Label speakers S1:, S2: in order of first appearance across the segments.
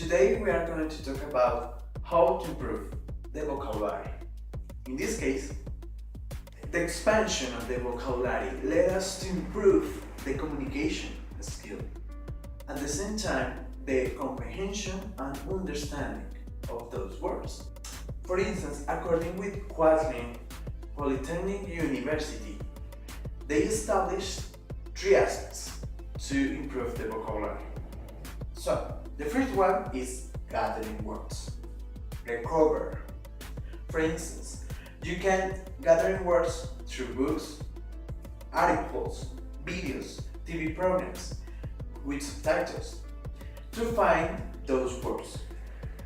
S1: Today we are going to talk about how to improve the vocabulary. In this case, the expansion of the vocabulary led us to improve the communication skill. At the same time, the comprehension and understanding of those words. For instance, according with Kwantlen Polytechnic University, they established three aspects to improve the vocabulary. So, the first one is gathering words. Recover. For instance, you can gather words through books, articles, videos, TV programs with subtitles to find those words.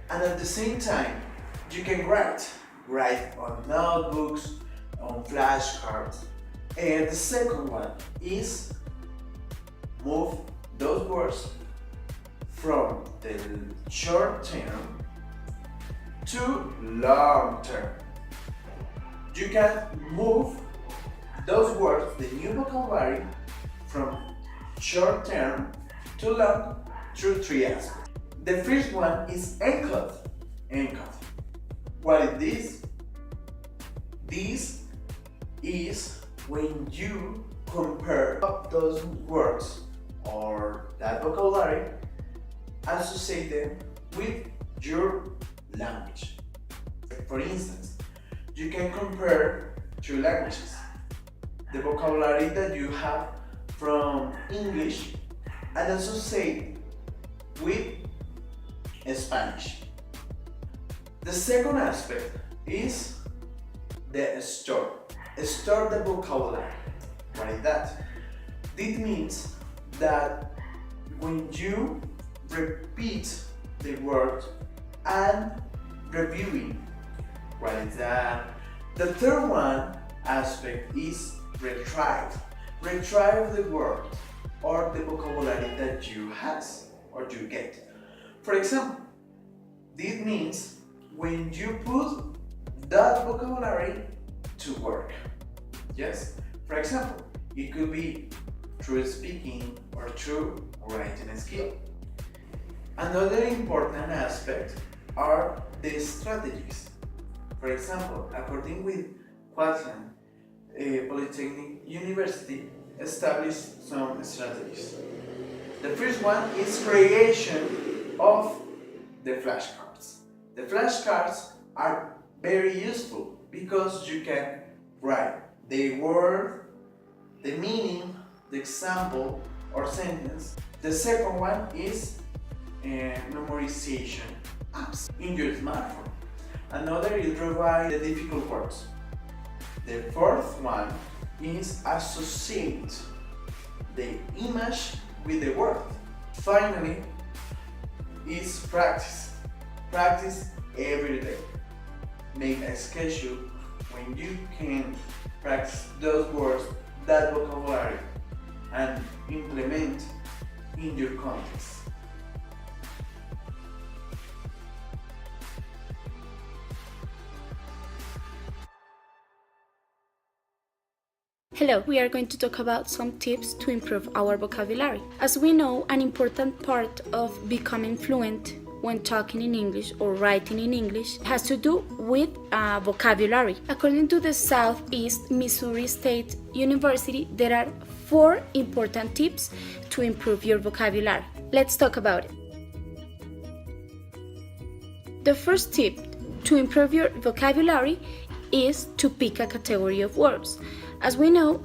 S1: And at the same time, you can write on notebooks, on flashcards. And the second one is move those words from the short term to long term. You can move those words, the new vocabulary, from short term to long through three aspects. The first one is encode. Encode. What is this? This is when you compare those words or that vocabulary, associate them with your language. For instance, you can compare two languages, the vocabulary that you have from English and associate with Spanish. The second aspect is the store. Store the vocabulary. What is that? This means that when you repeat the word and reviewing, what is that? The third one aspect is retrieve. Retrieve the word or the vocabulary that you has or you get. For example, this means when you put that vocabulary to work. Yes? For example, it could be through speaking or through writing skill. Another important aspect are the strategies. For example, according with Kwantlen Polytechnic University established some strategies. The first one is creation of the flashcards. The flashcards are very useful because you can write the word, the meaning, the example or sentence. The second one is memorization apps in your smartphone. Another is revise the difficult words. The fourth one is associate the image with the word. Finally is practice. Practice every day. Make a schedule when you can practice those words, that vocabulary, and implement in your context.
S2: Hello, we are going to talk about some tips to improve our vocabulary. As we know, an important part of becoming fluent when talking in English or writing in English has to do with vocabulary. According to the Southeast Missouri State University, there are 4 important tips to improve your vocabulary. Let's talk about it. The first tip to improve your vocabulary is to pick a category of words. As we know,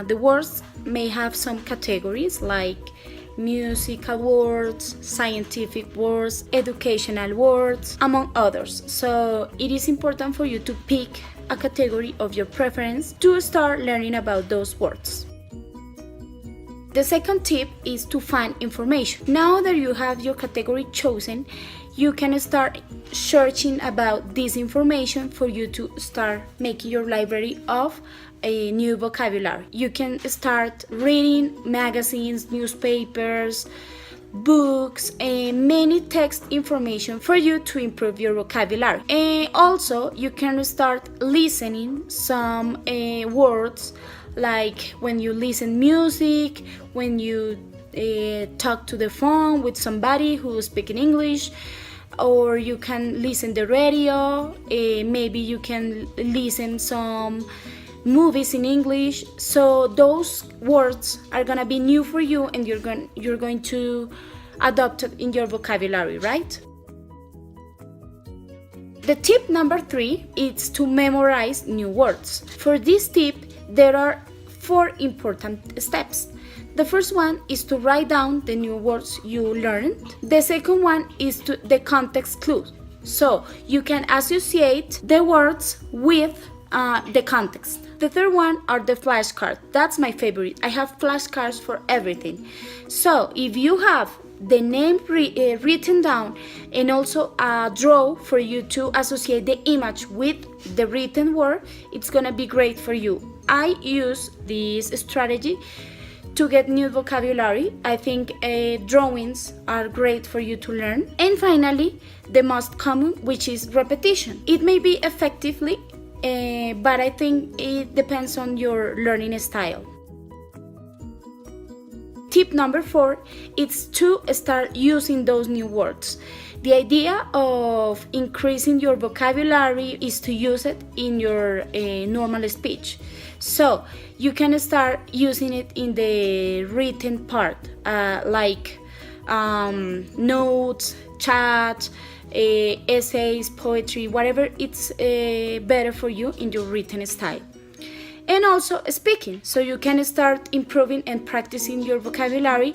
S2: the words may have some categories like musical words, scientific words, educational words, among others. So it is important for you to pick a category of your preference to start learning about those words. The second tip is to find information. Now that you have your category chosen, you can start searching about this information for you to start making your library of a new vocabulary. You can start reading magazines, newspapers, books, and many text information for you to improve your vocabulary. And also you can start listening some words, like when you listen music, when you talk to the phone with somebody who speaks in English, or you can listen the radio. Maybe you can listen some movies in English. So those words are gonna be new for you, and you're going to adopt it in your vocabulary, right? The tip number 3 is to memorize new words. For this tip, there are 4 important steps. The first one is to write down the new words you learned. The second one is the context clues. So you can associate the words with the context. The third one are the flashcards. That's my favorite. I have flashcards for everything. So if you have the name written down and also a draw for you to associate the image with the written word, it's gonna be great for you. I use this strategy to get new vocabulary. I think drawings are great for you to learn. And finally, the most common, which is repetition. It may be effectively, but I think it depends on your learning style. Tip number 4 is to start using those new words. The idea of increasing your vocabulary is to use it in your normal speech. So you can start using it in the written part, like notes, chat, essays, poetry, whatever it's better for you in your written style. And also speaking, so you can start improving and practicing your vocabulary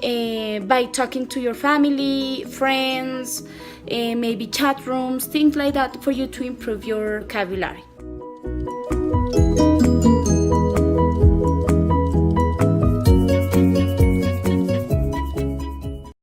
S2: by talking to your family, friends, maybe chat rooms, things like that, for you to improve your vocabulary.